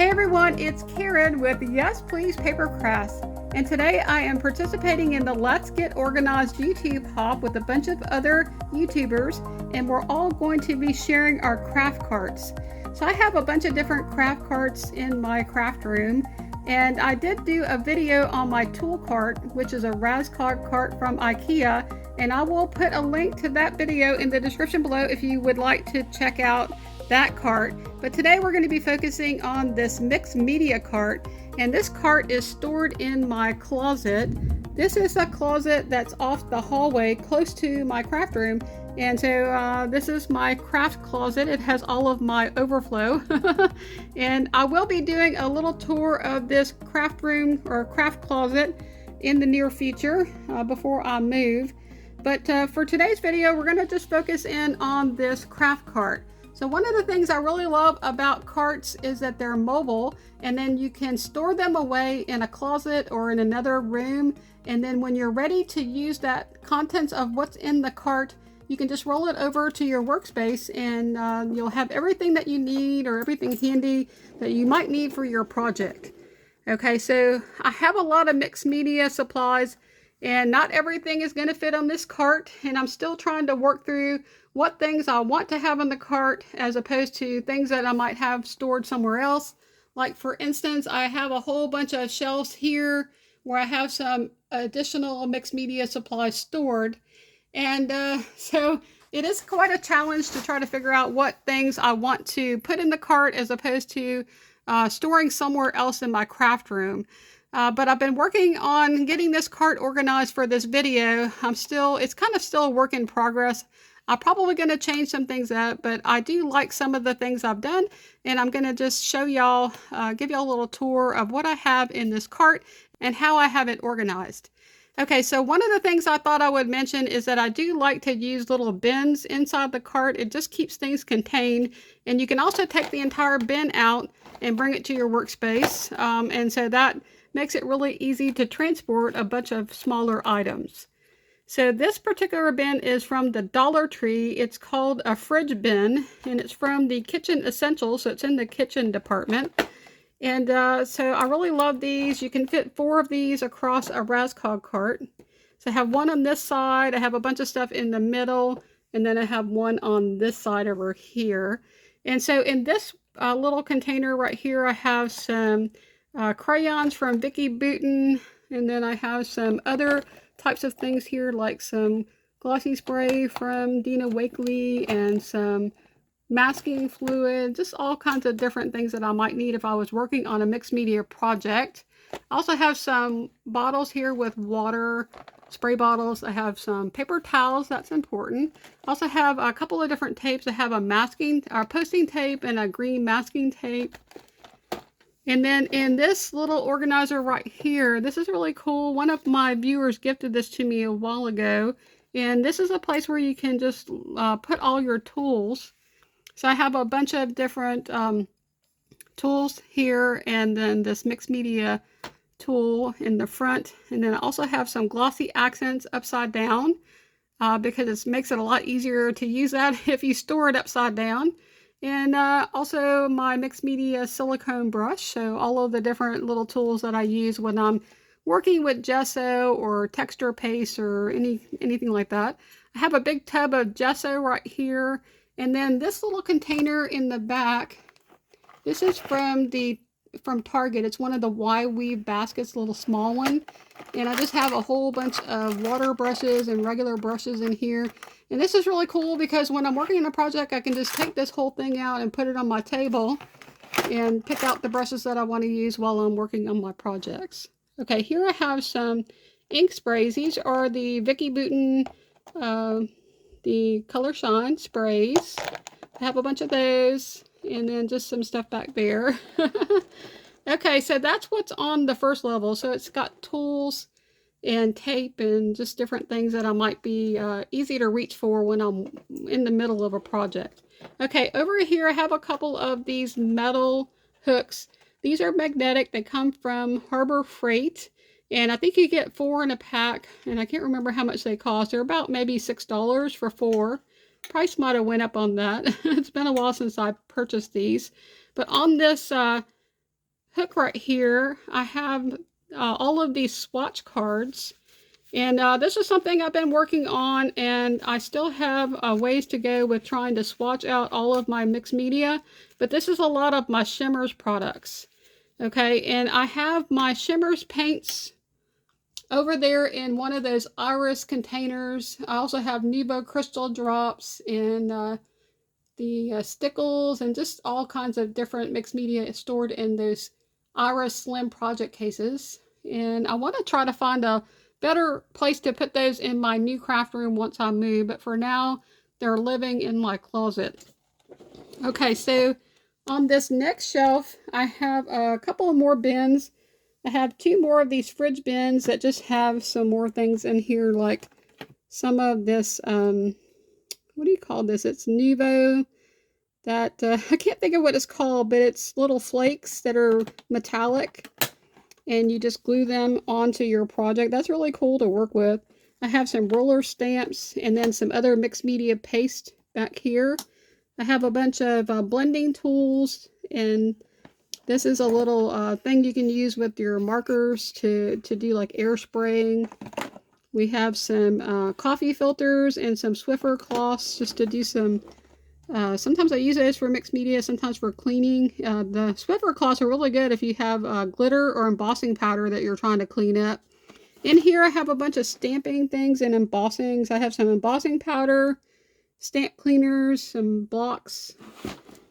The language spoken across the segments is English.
Hey everyone, it's Karen with Yes Please Paper Crafts, and today I am participating in the Let's Get Organized YouTube hop with a bunch of other YouTubers, and we're all going to be sharing our craft carts. So I have a bunch of different craft carts in my craft room, and I did do a video on my tool cart, which is a 𝗬𝗁𝗃 cart from IKEA, and I will put a link to that video in the description below if you would like to check out that cart. But today we're going to be focusing on this mixed media cart, and this cart is stored in my closet. This is a closet that's off the hallway close to my craft room, and so this is my craft closet. It has all of my overflow and I will be doing a little tour of this craft room or craft closet in the near future before I move. But for today's video, we're going to just focus in on this craft cart. So one of the things I really love about carts is that they're mobile, and then you can store them away in a closet or in another room, and then when you're ready to use that contents of what's in the cart, you can just roll it over to your workspace, and you'll have everything that you need or everything handy that you might need for your project. Okay, so I have a lot of mixed media supplies, and not everything is going to fit on this cart, and I'm still trying to work through what things I want to have in the cart as opposed to things that I might have stored somewhere else. Like for instance, I have a whole bunch of shelves here where I have some additional mixed media supplies stored, and so it is quite a challenge to try to figure out what things I want to put in the cart as opposed to storing somewhere else in my craft room. But I've been working on getting this cart organized for this video. It's kind of still a work in progress. I'm probably going to change some things up, but I do like some of the things I've done, and I'm going to just show y'all, give y'all a little tour of what I have in this cart and how I have it organized. Okay, so one of the things I thought I would mention is that I do like to use little bins inside the cart. It just keeps things contained, and you can also take the entire bin out and bring it to your workspace, and so that makes it really easy to transport a bunch of smaller items. So this particular bin is from the Dollar Tree. It's called a fridge bin, and it's from the Kitchen Essentials, so it's in the kitchen department. And so I really love these. You can fit 4 of these across a 𝗬𝗁𝗃 cart. So I have one on this side, I have a bunch of stuff in the middle, and then I have one on this side over here. And so in this little container right here, I have some crayons from 𝗃𝗵𝗶𝘁𝗁, and then I have some other types of things here, like some glossy spray from 𝗬𝗵𝗶𝗀𝗃 and some masking fluid, just all kinds of different things that I might need if I was working on a mixed media project. I also have some bottles here with water, spray bottles. I have some paper towels, that's important. I also have a couple of different tapes. I have a posting tape and a green masking tape. And then in this little organizer right here, this is really cool. One of my viewers gifted this to me a while ago. And this is a place where you can just put all your tools. So I have a bunch of different tools here, and then this mixed media tool in the front. And then I also have some glossy accents upside down because it makes it a lot easier to use that if you store it upside down. And also my mixed media silicone brush, so all of the different little tools that I use when I'm working with gesso or texture paste or anything like that. I have a big tub of gesso right here, and then this little container in the back, this is from Target. It's one of the 𝗬𝗵𝗶𝗀𝗃 baskets, a little small one, and I just have a whole bunch of water brushes and regular brushes in here. And this is really cool because when I'm working on a project, I can just take this whole thing out and put it on my table and pick out the brushes that I want to use while I'm working on my projects. Okay, here I have some ink sprays. These are the 𝗃𝗵𝗶𝗀𝗃, the Color Shine sprays. I have a bunch of those, and then just some stuff back there. Okay, so that's what's on the first level. So it's got tools and tape and just different things that I might be easy to reach for when I'm in the middle of a project. Okay, over here I have a couple of these metal hooks. These are magnetic. They come from 𝗺𝗵𝗶𝗄𝗃, and I think you get 4 in a pack, and I can't remember how much they cost. They're about maybe $6 for 4. Price might have went up on that. It's been a while since I purchased these. But on this hook right here, I have all of these swatch cards. And this is something I've been working on, and I still have ways to go with trying to swatch out all of my mixed media. But this is a lot of my shimmers products. Okay, and I have my shimmers paints over there in one of those iris containers. I also have Nuvo crystal drops and the stickles and just all kinds of different mixed media stored in those iris slim project cases. And I want to try to find a better place to put those in my new craft room once I move, but for now they're living in my closet. Okay, so on this next shelf I have a couple of more bins. I have 2 more of these fridge bins that just have some more things in here, like some of this what do you call this? It's Nuvo, that I can't think of what it's called, but it's little flakes that are metallic, and you just glue them onto your project. That's really cool to work with. I have some roller stamps and then some other mixed media paste back here. I have a bunch of blending tools, and this is a little thing you can use with your markers to do like air spraying. We have some coffee filters and some Swiffer cloths just to do some sometimes I use those for mixed media, sometimes for cleaning. The Swiffer cloths are really good if you have glitter or embossing powder that you're trying to clean up. In here I have a bunch of stamping things and embossings. I have some embossing powder, stamp cleaners, some blocks.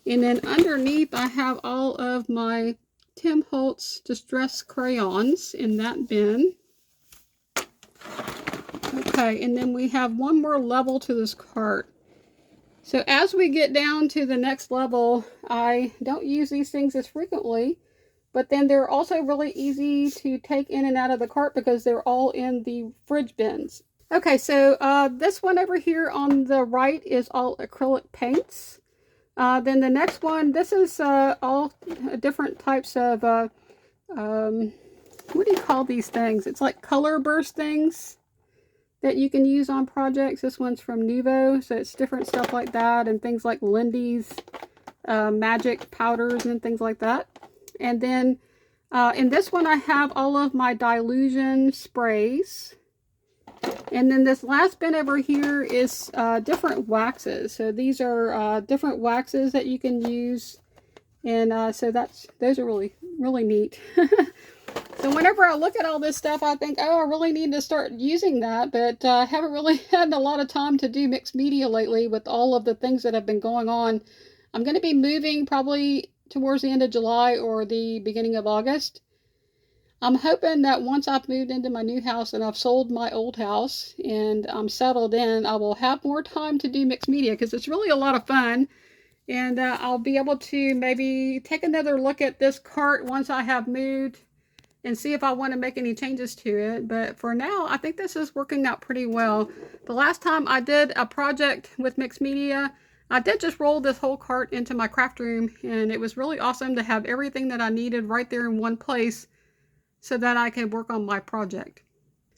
And then underneath I have all of my Tim Holtz Distress crayons in that bin. Okay, and then we have one more level to this cart. So as we get down to the next level, I don't use these things as frequently, but then they're also really easy to take in and out of the cart because they're all in the fridge bins. Okay, so this one over here on the right is all acrylic paints. Then the next one, this is all different types of, what do you call these things? It's like color burst things that you can use on projects. This one's from Nuvo, so it's different stuff like that, and things like Lindy's magic powders and things like that. And then in this one I have all of my dilution sprays. And then this last bin over here is different waxes. So these are different waxes that you can use, and so those are really neat. So whenever I look at all this stuff, I think, oh, I really need to start using that, but I haven't really had a lot of time to do mixed media lately with all of the things that have been going on. I'm going to be moving probably towards the end of July or the beginning of August. I'm hoping that once I've moved into my new house and I've sold my old house and I'm settled in, I will have more time to do mixed media because it's really a lot of fun. And I'll be able to maybe take another look at this cart once I have moved and see if I want to make any changes to it. But for now, I think this is working out pretty well. The last time I did a project with mixed media, I did just roll this whole cart into my craft room, and it was really awesome to have everything that I needed right there in one place so that I could work on my project.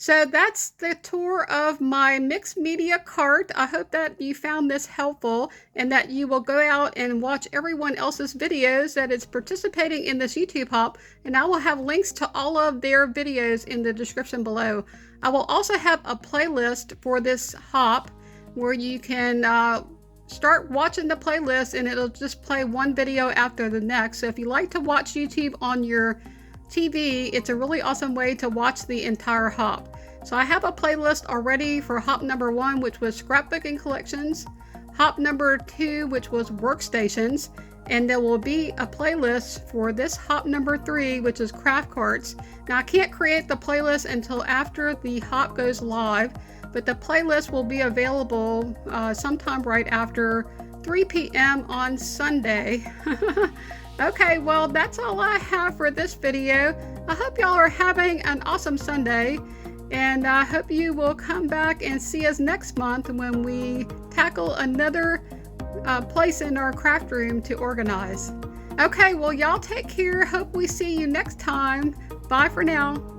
So that's the tour of my mixed media cart. I hope that you found this helpful and that you will go out and watch everyone else's videos that is participating in this YouTube hop, and I will have links to all of their videos in the description below. I will also have a playlist for this hop where you can start watching the playlist and it'll just play one video after the next. So if you like to watch YouTube on your TV, it's a really awesome way to watch the entire hop. So I have a playlist already for hop number 1, which was scrapbooking collections, hop number 2, which was workstations, and there will be a playlist for this hop number 3, which is craft carts. Now I can't create the playlist until after the hop goes live, but the playlist will be available sometime right after 3 p.m. on Sunday. Okay, well, that's all I have for this video. I hope y'all are having an awesome Sunday, and I hope you will come back and see us next month when we tackle another place in our craft room to organize. Okay, well, y'all take care. Hope we see you next time. Bye for now.